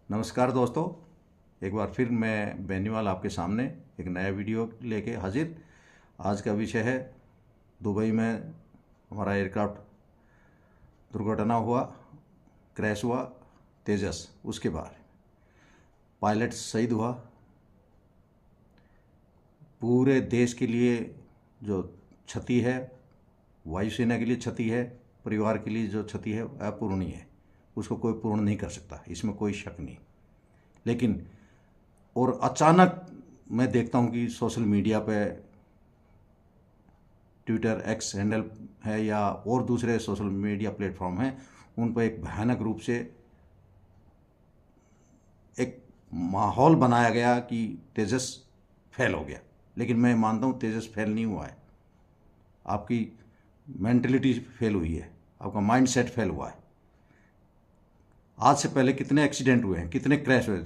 नमस्कार दोस्तों, एक बार फिर मैं बेनीवाल आपके सामने एक नया वीडियो लेके हाजिर। आज का विषय है दुबई में हमारा एयरक्राफ्ट दुर्घटना हुआ, क्रैश हुआ तेजस, उसके बाद पायलट शहीद हुआ। पूरे देश के लिए जो क्षति है, वायुसेना के लिए क्षति है, परिवार के लिए जो क्षति है अपूरणीय है, उसको कोई पूर्ण नहीं कर सकता, इसमें कोई शक नहीं। लेकिन और अचानक मैं देखता हूँ कि सोशल मीडिया पे, ट्विटर एक्स हैंडल है या और दूसरे सोशल मीडिया प्लेटफॉर्म हैं, उन पर एक भयानक रूप से एक माहौल बनाया गया कि तेजस फेल हो गया। लेकिन मैं मानता हूँ तेजस फेल नहीं हुआ है, आपकी मेंटलिटी फेल हुई है, आपका माइंड सेट फेल हुआ है। आज से पहले कितने एक्सीडेंट हुए हैं, कितने क्रैश हुए।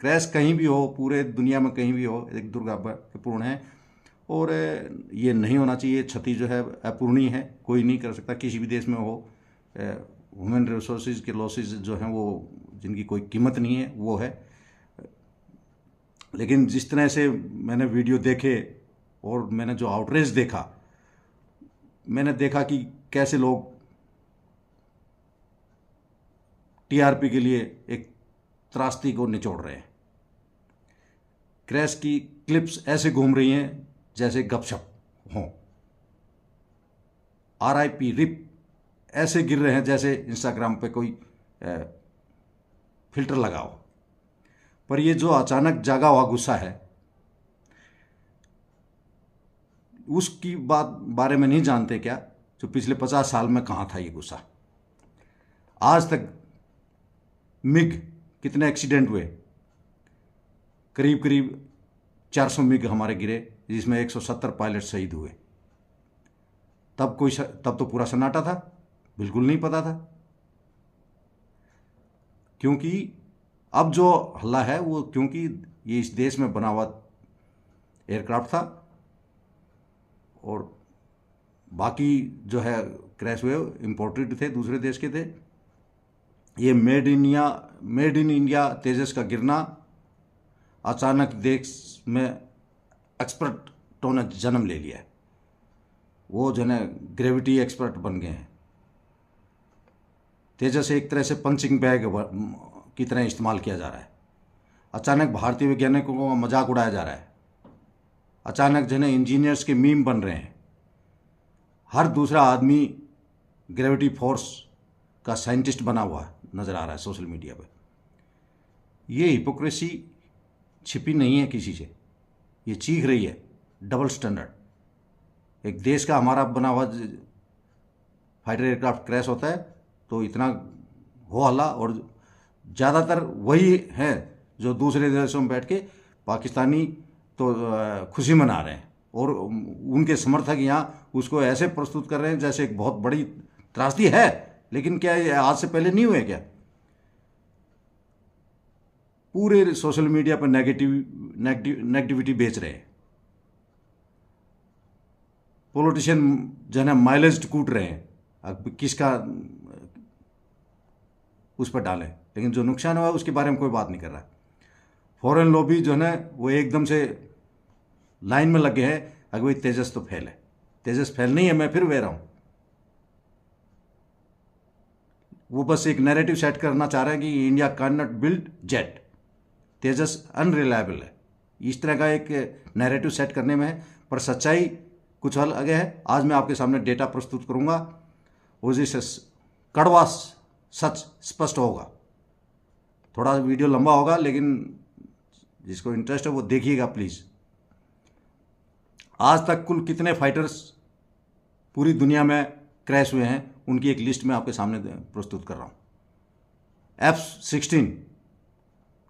क्रैश कहीं भी हो, पूरे दुनिया में कहीं भी हो, एक दुर्भाग्यपूर्ण है और ये नहीं होना चाहिए। क्षति जो है अपूर्णीय है, कोई नहीं कर सकता, किसी भी देश में हो। ह्यूमन रिसोर्सेज के लॉसेज जो हैं वो जिनकी कोई कीमत नहीं है वो है। लेकिन जिस तरह से मैंने वीडियो देखे और मैंने जो आउटरेज देखा, मैंने देखा कि कैसे लोग टीआरपी के लिए एक त्रासदी को निचोड़ रहे हैं। क्रैश की क्लिप्स ऐसे घूम रही हैं जैसे गपशप हों। आरआईपी रिप ऐसे गिर रहे हैं जैसे इंस्टाग्राम पे कोई फिल्टर लगाओ। पर ये जो अचानक जागा हुआ गुस्सा है, उसकी बारे में नहीं जानते क्या, जो पिछले 50 साल में कहाँ था ये गुस्सा। आज तक मिग कितने एक्सीडेंट हुए, करीब करीब 400 मिग हमारे गिरे, जिसमें 170 पायलट शहीद हुए। तब तो पूरा सन्नाटा था, बिल्कुल नहीं पता था। क्योंकि अब जो हल्ला है वो क्योंकि ये इस देश में बना हुआ एयरक्राफ्ट था और बाकी जो है क्रैश हुए इंपोर्टेड थे, दूसरे देश के थे। ये मेड इन इंडिया तेजस का गिरना अचानक देश में एक्सपर्टों ने जन्म ले लिया है। वो जो है ग्रेविटी एक्सपर्ट बन गए हैं। तेजस एक तरह से पंचिंग बैग की तरह इस्तेमाल किया जा रहा है। अचानक भारतीय वैज्ञानिकों का मजाक उड़ाया जा रहा है। अचानक जो है इंजीनियर्स के मीम बन रहे हैं। हर दूसरा आदमी ग्रेविटी फोर्स का साइंटिस्ट बना हुआ नज़र आ रहा है सोशल मीडिया पे। ये हिपोक्रेसी छिपी नहीं है किसी से, ये चीख रही है डबल स्टैंडर्ड। एक देश का हमारा बना हुआ फाइटर एयरक्राफ्ट क्रैश होता है तो इतना हो हल्ला, और ज़्यादातर वही हैं जो दूसरे देशों में बैठ के पाकिस्तानी तो खुशी मना रहे हैं और उनके समर्थक यहाँ उसको ऐसे प्रस्तुत कर रहे हैं जैसे एक बहुत बड़ी त्रासदी है। लेकिन क्या ये आज से पहले नहीं हुए क्या? पूरे सोशल मीडिया पर नेगेटिविटी बेच रहे हैं। पॉलिटिशियन जो है ना माइलेज कूट रहे हैं, अब किसका उस पर डालें, लेकिन जो नुकसान हुआ उसके बारे में कोई बात नहीं कर रहा। फॉरेन लॉबी जो है ना वो एकदम से लाइन में लगे हैं, अगर भाई तेजस तो फेल है। तेजस फेल नहीं है, मैं फिर कह रहा हूँ। वो बस एक नैरेटिव सेट करना चाह रहे हैं कि India can not build jet, Tejas unreliable है। इस तरह का एक नैरेटिव सेट करने में है, पर सच्चाई कुछ अलग है। आज मैं आपके सामने डेटा प्रस्तुत करूंगा और जिससे कड़वा सच स्पष्ट होगा। थोड़ा वीडियो लंबा होगा, लेकिन जिसको इंटरेस्ट है वो देखिएगा प्लीज़। आज तक कुल कितने फाइटर्स पूरी दुनिया में क्रैश हुए हैं, उनकी एक लिस्ट में आपके सामने प्रस्तुत कर रहा हूँ। F-16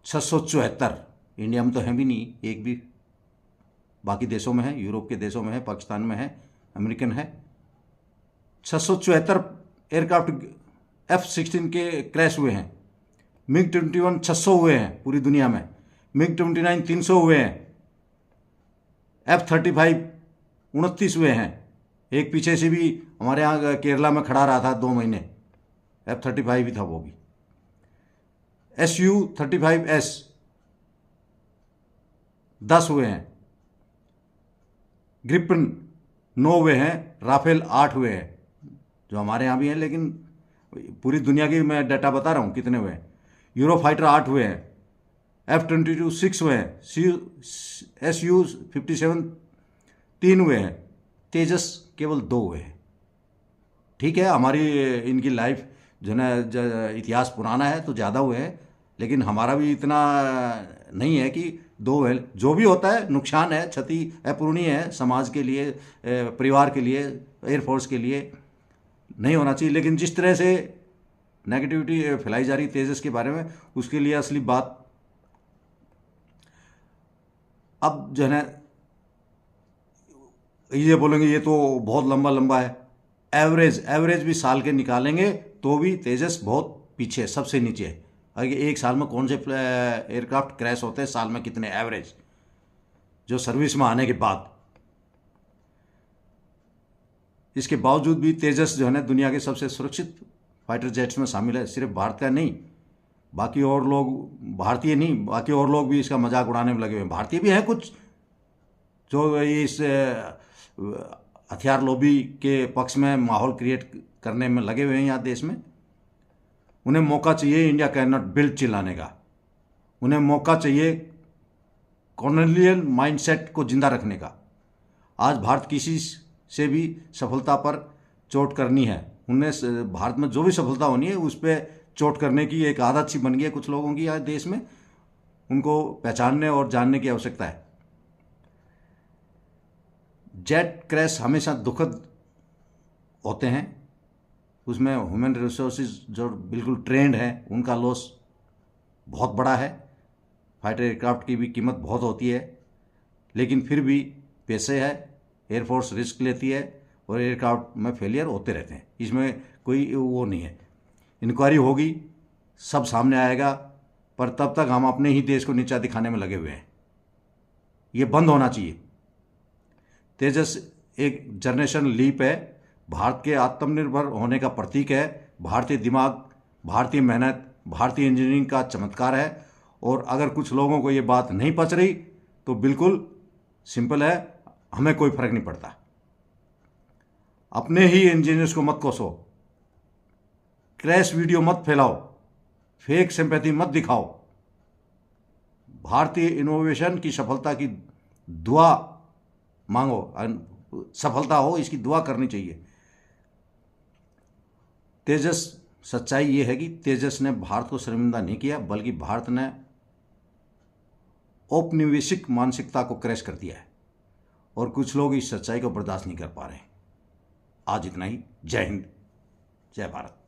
674, इंडिया में तो है भी नहीं एक भी, बाकी देशों में है, यूरोप के देशों में है, पाकिस्तान में है, अमेरिकन है। 674 एयरक्राफ्ट F-16 के क्रैश हुए हैं। MiG-21 600 हुए हैं पूरी दुनिया में, MiG-29 300 हुए हैं, F-35 29 हुए हैं। एक पीछे से भी हमारे यहाँ केरला में खड़ा रहा था 2 महीने, F-35 भी था वो भी। Su-35S 10 हुए हैं, ग्रिपन 9 हुए हैं, राफेल 8 हुए हैं, जो हमारे यहाँ भी हैं, लेकिन पूरी दुनिया की मैं डाटा बता रहा हूँ कितने हुए हैं। यूरोफाइटर 8 हुए हैं, F-22 6 हुए हैं, Su-57 3 हुए हैं, तेजस केवल 2 हुए हैं। ठीक है, हमारी इनकी लाइफ जो ना इतिहास पुराना है तो ज़्यादा हुए हैं, लेकिन हमारा भी इतना नहीं है कि 2 है। जो भी होता है नुकसान है, क्षति अपूरणीय है, समाज के लिए, परिवार के लिए, एयरफोर्स के लिए नहीं होना चाहिए। लेकिन जिस तरह से नेगेटिविटी फैलाई जा रही तेजस के बारे में, उसके लिए असली बात अब जो है ना, ये बोलेंगे ये तो बहुत लंबा लंबा है। एवरेज भी साल के निकालेंगे तो भी तेजस बहुत पीछे है, सबसे नीचे है। अगर एक साल में कौन से एयरक्राफ्ट क्रैश होते हैं, साल में कितने एवरेज जो सर्विस में आने के बाद। इसके बावजूद भी तेजस जो है ना दुनिया के सबसे सुरक्षित फाइटर जेट्स में शामिल है। सिर्फ भारत का नहीं, बाकी और लोग, भारतीय नहीं, बाकी और लोग भी इसका मजाक उड़ाने में लगे हुए हैं। भारतीय भी हैं कुछ जो इस हथियार लॉबी के पक्ष में माहौल क्रिएट करने में लगे हुए हैं यहाँ देश में। उन्हें मौका चाहिए इंडिया कैन नॉट बिल्ड चिल्लाने का। उन्हें मौका चाहिए कॉलोनियल माइंडसेट को जिंदा रखने का। आज भारत किसी से भी सफलता पर चोट करनी है, उन्हें भारत में जो भी सफलता होनी है उस पर चोट करने की एक आदत सी बन गई है कुछ लोगों की आज देश में। उनको पहचानने और जानने की आवश्यकता है। जेट क्रैश हमेशा दुखद होते हैं, उसमें ह्यूमन रिसोर्सेज जो बिल्कुल ट्रेंड हैं उनका लॉस बहुत बड़ा है। फाइटर एयरक्राफ्ट की भी कीमत बहुत होती है, लेकिन फिर भी पैसे है, एयरफोर्स रिस्क लेती है और एयरक्राफ्ट में फेलियर होते रहते हैं। इसमें कोई वो नहीं है। इंक्वायरी होगी, सब सामने आएगा, पर तब तक हम अपने ही देश को नीचा दिखाने में लगे हुए हैं। ये बंद होना चाहिए। तेजस एक जनरेशन लीप है, भारत के आत्मनिर्भर होने का प्रतीक है। भारतीय दिमाग, भारतीय मेहनत, भारतीय इंजीनियरिंग का चमत्कार है। और अगर कुछ लोगों को ये बात नहीं पच रही तो बिल्कुल सिंपल है, हमें कोई फर्क नहीं पड़ता। अपने ही इंजीनियर्स को मत कोसो, क्रैश वीडियो मत फैलाओ, फेक सिंपैथी मत दिखाओ। भारतीय इनोवेशन की सफलता की दुआ मांगो, सफलता हो इसकी दुआ करनी चाहिए। तेजस, सच्चाई ये है कि तेजस ने भारत को शर्मिंदा नहीं किया, बल्कि भारत ने औपनिवेशिक मानसिकता को क्रैश कर दिया है और कुछ लोग इस सच्चाई को बर्दाश्त नहीं कर पा रहे हैं। आज इतना ही। जय हिंद, जय भारत।